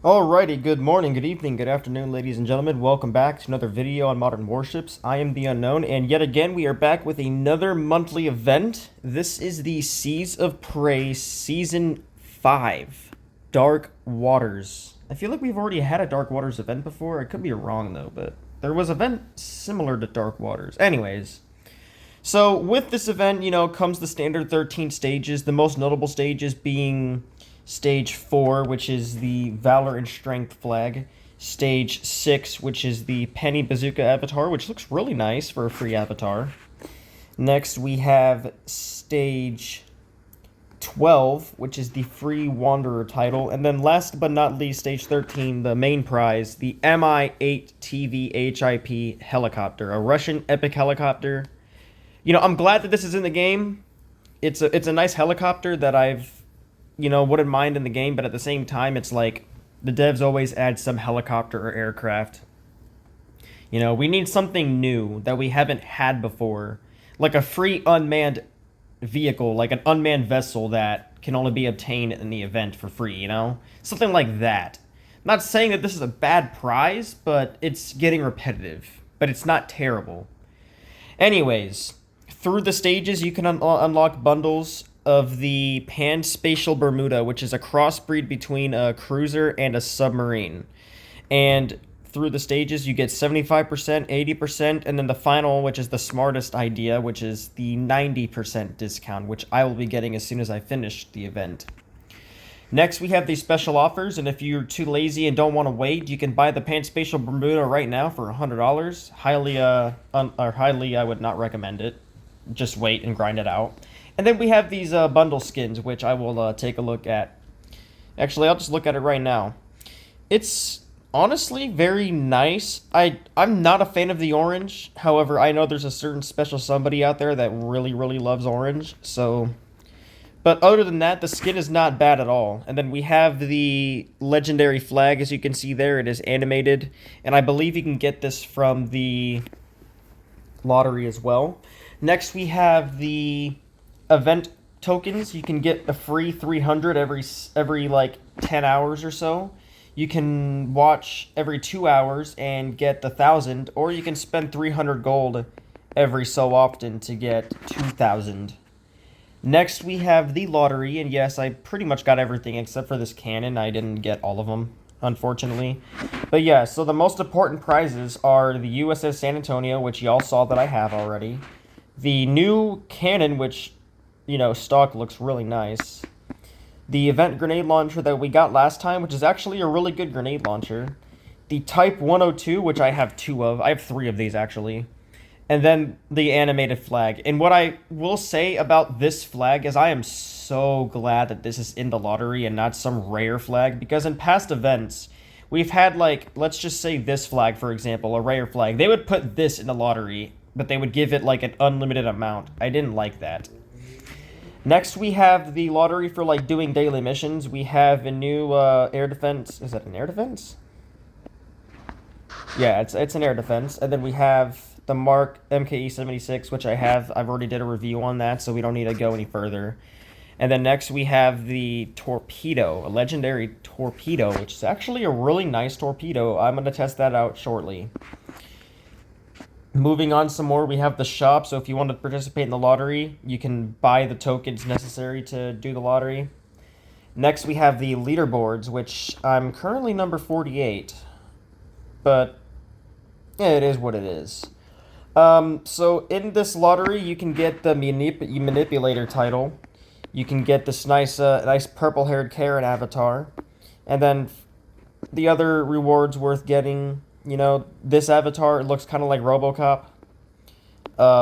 Alrighty, good morning, good evening, good afternoon, ladies and gentlemen. Welcome back to another video on Modern Warships. I am the Unknown, and yet again we are back with another monthly event. This is the Seas of Prey Season 5, Dark Waters. I feel like we've already had a Dark Waters event before. I could be wrong though, but there was an event similar to Dark Waters. Anyways, so with this event, comes the standard 13 stages, the most notable stages being Stage 4, which is the Valor and Strength flag. Stage 6, which is the Penny Bazooka avatar, which looks really nice for a free avatar. Next, we have Stage 12, which is the free Wanderer title. And then last but not least, Stage 13, the main prize, the Mi-8 TVHIP helicopter, a Russian epic helicopter. I'm glad that this is in the game. It's a nice helicopter that I've wouldn't mind in the game, but at the same time, it's like the devs always add some helicopter or aircraft. We need something new that we haven't had before, like a free unmanned vehicle, like an unmanned vessel that can only be obtained in the event for free, Something like that. I'm not saying that this is a bad prize, but it's getting repetitive, but it's not terrible. Anyways, through the stages, you can unlock bundles of the Pan-Spatial Bermuda, which is a crossbreed between a cruiser and a submarine. And through the stages, you get 75%, 80%, and then the final, which is the smartest idea, which is the 90% discount, which I will be getting as soon as I finish the event. Next, we have these special offers, and if you're too lazy and don't want to wait, you can buy the Pan-Spatial Bermuda right now for $100. Highly, I would not recommend it. Just wait and grind it out. And then we have these bundle skins, which I will take a look at. Actually, I'll just look at it right now. It's honestly very nice. I'm not a fan of the orange. However, I know there's a certain special somebody out there that really, really loves orange. But other than that, the skin is not bad at all. And then we have the legendary flag, as you can see there. It is animated. And I believe you can get this from the lottery as well. Next, we have the event tokens. You can get a free 300 every like 10 hours or so. You can watch every 2 hours and get the 1,000, or you can spend 300 gold every so often to get 2,000. Next, we have the lottery, and yes, I pretty much got everything except for this cannon. I didn't get all of them, unfortunately. But yeah, so the most important prizes are the USS San Antonio, which y'all saw that I have already. The new cannon, which stock looks really nice. The event grenade launcher that we got last time, which is actually a really good grenade launcher. The Type 102, which I have 2 of. I have 3 of these, actually. And then the animated flag. And what I will say about this flag is I am so glad that this is in the lottery and not some rare flag. Because in past events, we've had, like, let's just say this flag, for example, a rare flag. They would put this in the lottery, but they would give it, like, an unlimited amount. I didn't like that. Next, we have the lottery for, like, doing daily missions. We have a new air defense. Is that an air defense? Yeah, it's an air defense. And then we have the Mark MKE-76, which I have. I've already did a review on that, so we don't need to go any further. And then next, we have the torpedo, a legendary torpedo, which is actually a really nice torpedo. I'm going to test that out shortly. Moving on some more, we have the shop, so if you want to participate in the lottery, you can buy the tokens necessary to do the lottery. Next, we have the leaderboards, which I'm currently number 48, but yeah, it is what it is. So in this lottery, you can get the manipulator title. You can get this nice purple-haired Karen avatar, and then the other rewards worth getting. This avatar, it looks kind of like RoboCop.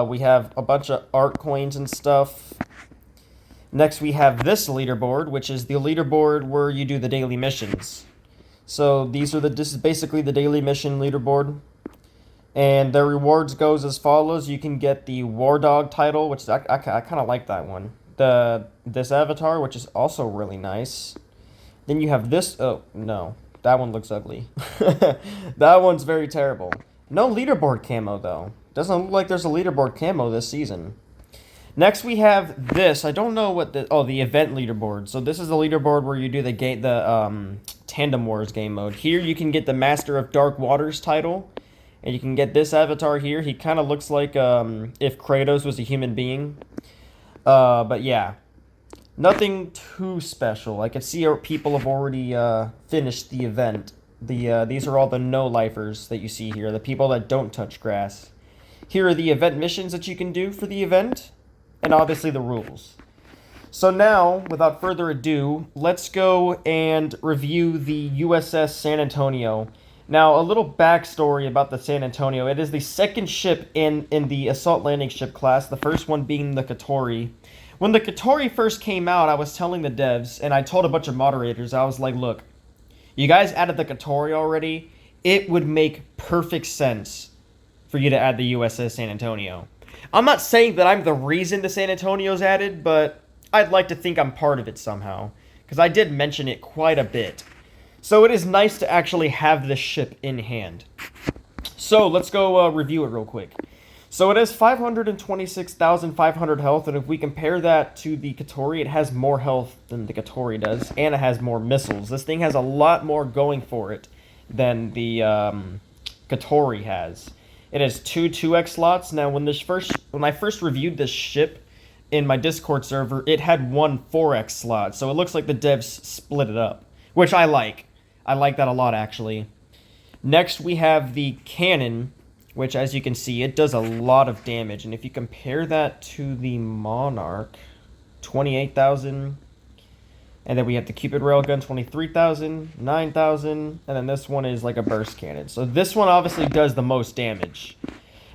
We have a bunch of art coins and stuff. Next, we have this leaderboard, which is the leaderboard where you do the daily missions. So this is basically the daily mission leaderboard. And the rewards goes as follows. You can get the War Dog title, which is, I kind of like that one. This avatar, which is also really nice. Then you have this. Oh, no. That one looks ugly. That one's very terrible. No leaderboard camo, though. Doesn't look like there's a leaderboard camo this season. Next, we have this. I don't know what the... Oh, the event leaderboard. So this is the leaderboard where you do the Tandem Wars game mode. Here, you can get the Master of Dark Waters title. And you can get this avatar here. He kind of looks like if Kratos was a human being. But yeah. Nothing too special. I can see people have already finished the event. These are all the no-lifers that you see here. The people that don't touch grass. Here are the event missions that you can do for the event. And obviously the rules. So now, without further ado, let's go and review the USS San Antonio. Now, a little backstory about the San Antonio. It is the second ship in the assault landing ship class, the first one being the Katori. When the Katori first came out, I was telling the devs, and I told a bunch of moderators, I was like, look, you guys added the Katori already. It would make perfect sense for you to add the USS San Antonio. I'm not saying that I'm the reason the San Antonio's added, but I'd like to think I'm part of it somehow, because I did mention it quite a bit. So it is nice to actually have this ship in hand. So let's go review it real quick. So it has 526,500 health, and if we compare that to the Katori, it has more health than the Katori does, and it has more missiles. This thing has a lot more going for it than the Katori has. It has two 2x slots. Now, when I first reviewed this ship in my Discord server, it had one 4x slot. So it looks like the devs split it up, which I like. I like that a lot, actually. Next, we have the cannon, which, as you can see, it does a lot of damage. And if you compare that to the Monarch, 28,000. And then we have the Cupid Railgun, 23,000, 9,000, and then this one is like a burst cannon. So this one obviously does the most damage.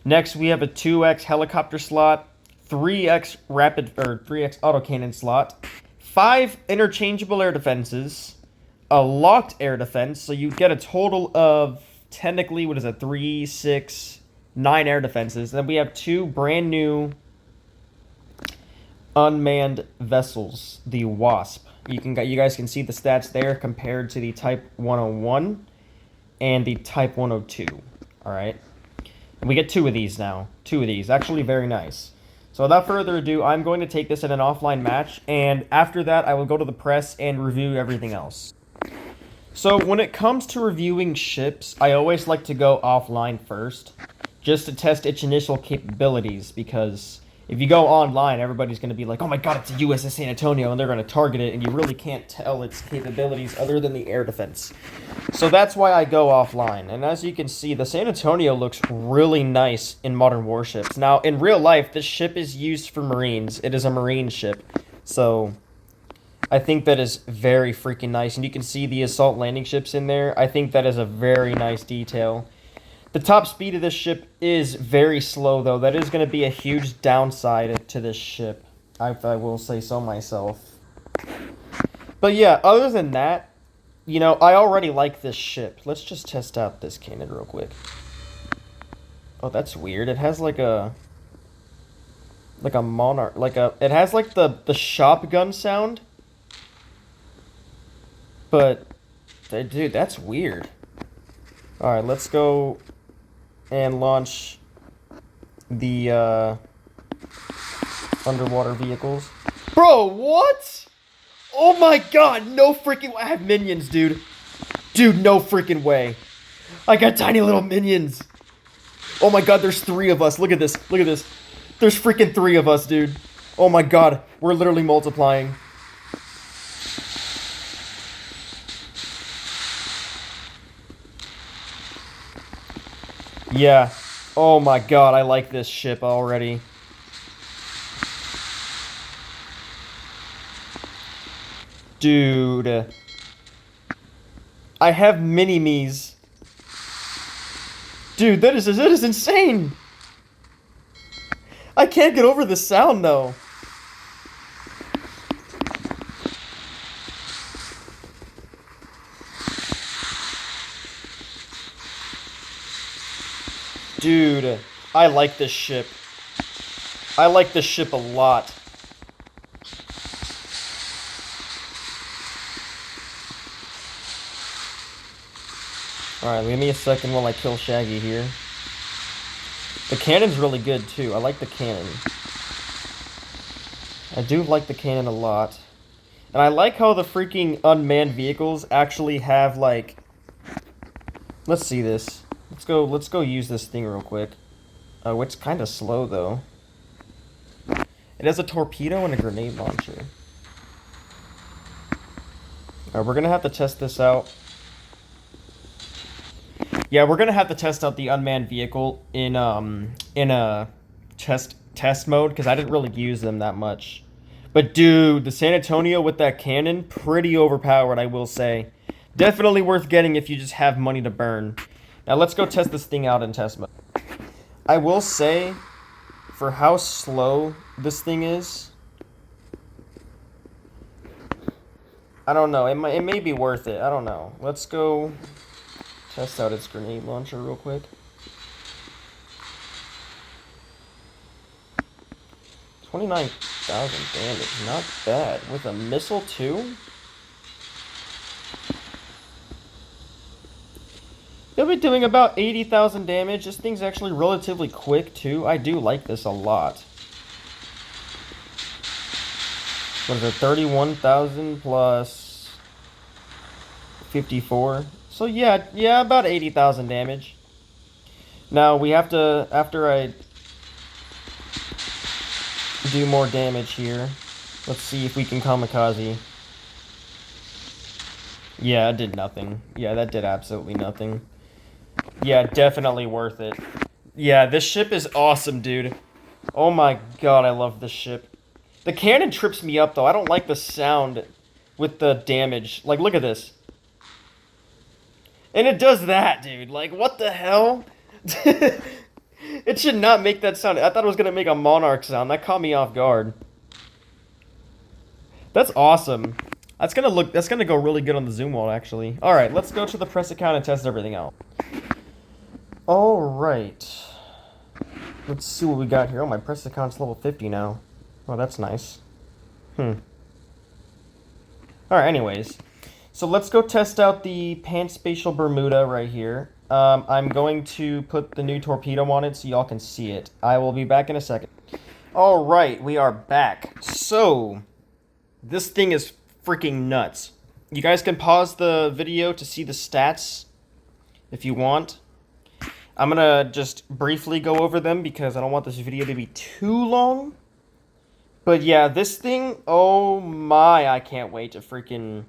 Next, we have a 2x helicopter slot, 3x autocannon slot, 5 interchangeable air defenses, a locked air defense, so you get a total of, technically, 3, 6, 9 air defenses. And then we have 2 brand new unmanned vessels, the Wasp. You guys can see the stats there compared to the Type 101 and the Type 102. All right, and we get 2 of these now. 2 of these, actually very nice. So without further ado, I'm going to take this in an offline match, and after that, I will go to the press and review everything else. So when it comes to reviewing ships, I always like to go offline first, just to test its initial capabilities, because if you go online, everybody's going to be like, oh my god, it's a USS San Antonio, and they're going to target it, and you really can't tell its capabilities other than the air defense. So that's why I go offline. And as you can see, the San Antonio looks really nice in Modern Warships. Now, in real life, this ship is used for Marines. It is a Marine ship. So I think that is very freaking nice. And you can see the assault landing ships in there. I think that is a very nice detail. The top speed of this ship is very slow, though. That is going to be a huge downside to this ship, if I will say so myself. But yeah, other than that, you know, I already like this ship. Let's just test out this cannon real quick. Oh, that's weird. It has like a Monarch, it has like the shotgun sound. But, dude, that's weird. Alright, let's go and launch the underwater vehicles. Bro, what? Oh my god, no freaking way. I have minions, dude. Dude, no freaking way. I got tiny little minions. Oh my god, there's 3 of us. Look at this. Look at this. There's freaking 3 of us, dude. Oh my god, we're literally multiplying. Yeah. Oh my god, I like this ship already. Dude. I have mini-me's. Dude, that is insane! I can't get over the sound, though. Dude, I like this ship. I like this ship a lot. Alright, give me a second while I kill Shaggy here. The cannon's really good, too. I like the cannon. I do like the cannon a lot. And I like how the freaking unmanned vehicles actually have, like... Let's see this. Let's go use this thing real quick. Oh, it's kind of slow, though. It has a torpedo and a grenade launcher. Alright, we're gonna have to test this out. Yeah, we're gonna have to test out the unmanned vehicle in a test mode, because I didn't really use them that much. But dude, the San Antonio with that cannon, pretty overpowered, I will say. Definitely worth getting if you just have money to burn. Now let's go test this thing out in test mode. I will say, for how slow this thing is, I don't know. It may be worth it. I don't know. Let's go test out its grenade launcher real quick. 29,000 damage. Not bad. With a missile, too? They'll be doing about 80,000 damage. This thing's actually relatively quick, too. I do like this a lot. What is it? 31,000 plus 54. So yeah, about 80,000 damage. Now we have to, after I do more damage here, let's see if we can kamikaze. Yeah, it did nothing. Yeah, that did absolutely nothing. Yeah, definitely worth it. Yeah, this ship is awesome, dude. Oh my god, I love this ship. The cannon trips me up, though. I don't like the sound with the damage. Like, look at this. And it does that, dude. Like, what the hell? It should not make that sound. I thought it was going to make a Monarch sound. That caught me off guard. That's awesome. That's gonna go really good on the zoom wall, actually. Alright, let's go to the press account and test everything out. Alright. Let's see what we got here. Oh, my press account's level 50 now. Oh, that's nice. Alright, anyways. So let's go test out the Panspatial Bermuda right here. I'm going to put the new torpedo on it so y'all can see it. I will be back in a second. Alright, we are back. So, this thing is freaking nuts. You guys can pause the video to see the stats if you want. I'm gonna just briefly go over them because I don't want this video to be too long. But yeah, this thing, oh my, I can't wait to freaking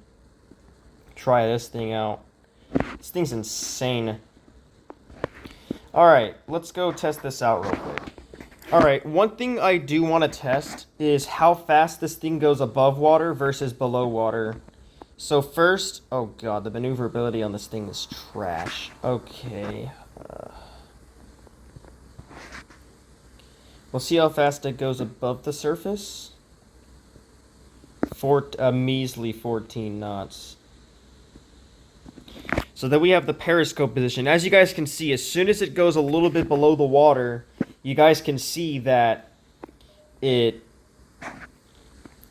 try this thing out. This thing's insane. Alright, let's go test this out real quick. Alright, one thing I do want to test is how fast this thing goes above water versus below water. So first, oh god, the maneuverability on this thing is trash. Okay. We'll see how fast it goes above the surface. A measly 14 knots. So then we have the periscope position. As you guys can see, as soon as it goes a little bit below the water, you guys can see that it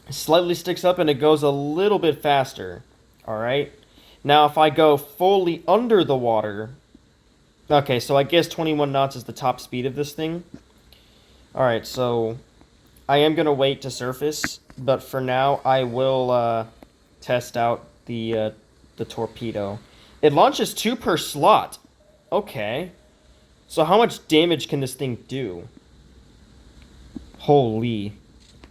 slightly sticks up and it goes a little bit faster. Alright? Now if I go fully under the water... Okay, so I guess 21 knots is the top speed of this thing. Alright, so I am going to wait to surface, but for now I will test out the torpedo. It launches 2 per slot. Okay. So how much damage can this thing do? Holy.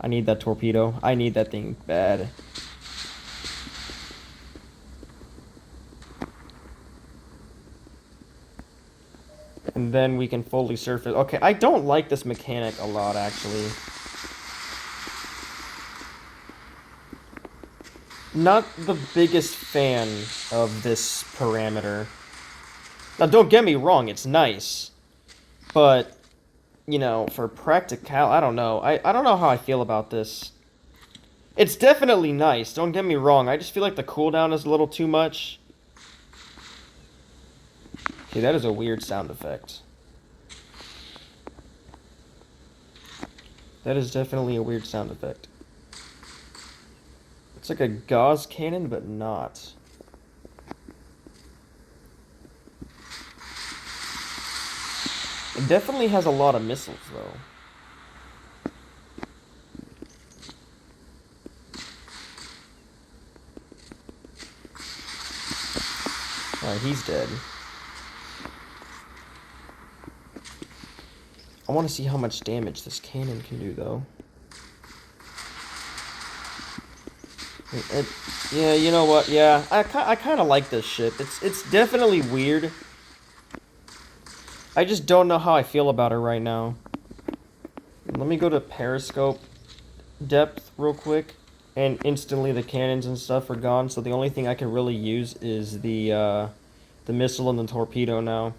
I need that torpedo. I need that thing bad. And then we can fully surface. Okay, I don't like this mechanic a lot, actually. Not the biggest fan of this parameter. Now, don't get me wrong, it's nice. But, you know, for practical, I don't know. I don't know how I feel about this. It's definitely nice, don't get me wrong. I just feel like the cooldown is a little too much. Okay, that is a weird sound effect. That is definitely a weird sound effect. It's like a gauze cannon, but not. It definitely has a lot of missiles, though. Alright, he's dead. I want to see how much damage this cannon can do, though. Yeah, you know what? Yeah, I kind of like this ship. It's definitely weird. I just don't know how I feel about her right now. Let me go to periscope depth real quick, and instantly the cannons and stuff are gone. So the only thing I can really use is the missile and the torpedo now.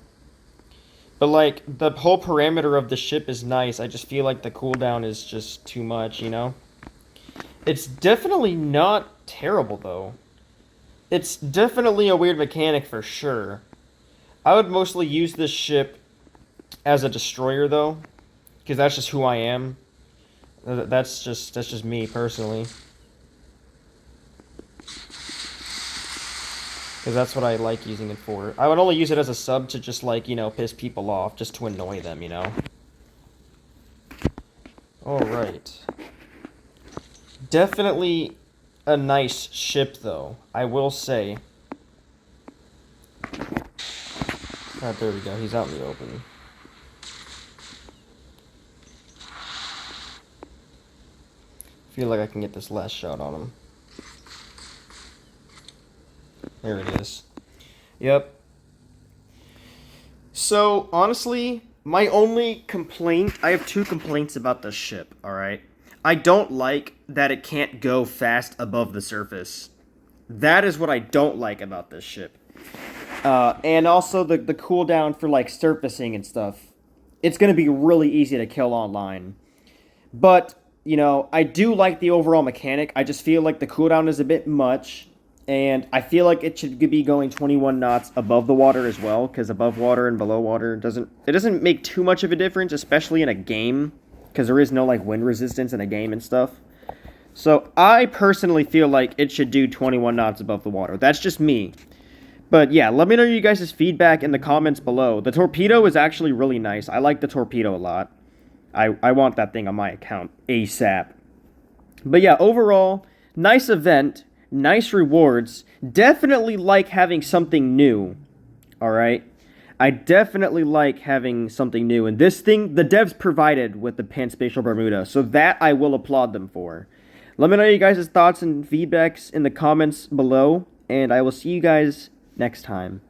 But like the whole parameter of the ship is nice. I just feel like the cooldown is just too much, you know? It's definitely not terrible though. It's definitely a weird mechanic for sure. I would mostly use this ship as a destroyer though, because that's just who I am. That's just me personally. Because that's what I like using it for. I would only use it as a sub to just, like, you know, piss people off, just to annoy them, you know? Alright. Definitely a nice ship, though, I will say. Alright, there we go, he's out in the open. Feel like I can get this last shot on him. There it is. Yep. So, honestly, my only complaint... I have two complaints about this ship, alright? I don't like that it can't go fast above the surface. That is what I don't like about this ship. And also the cooldown for, like, surfacing and stuff. It's going to be really easy to kill online. But, you know, I do like the overall mechanic. I just feel like the cooldown is a bit much. And I feel like it should be going 21 knots above the water as well, because above water and below water doesn't make too much of a difference, especially in a game, because there is no like wind resistance in a game and stuff. So I personally feel like it should do 21 knots above the water. That's just me. But yeah, let me know you guys' feedback in the comments below. The torpedo is actually really nice. I like the torpedo a lot. I want that thing on my account ASAP. But yeah, overall, nice event. Nice rewards. Definitely like having something new. Alright? I definitely like having something new. And this thing, the devs provided with the Panspatial Bermuda. So that I will applaud them for. Let me know you guys' thoughts and feedbacks in the comments below. And I will see you guys next time.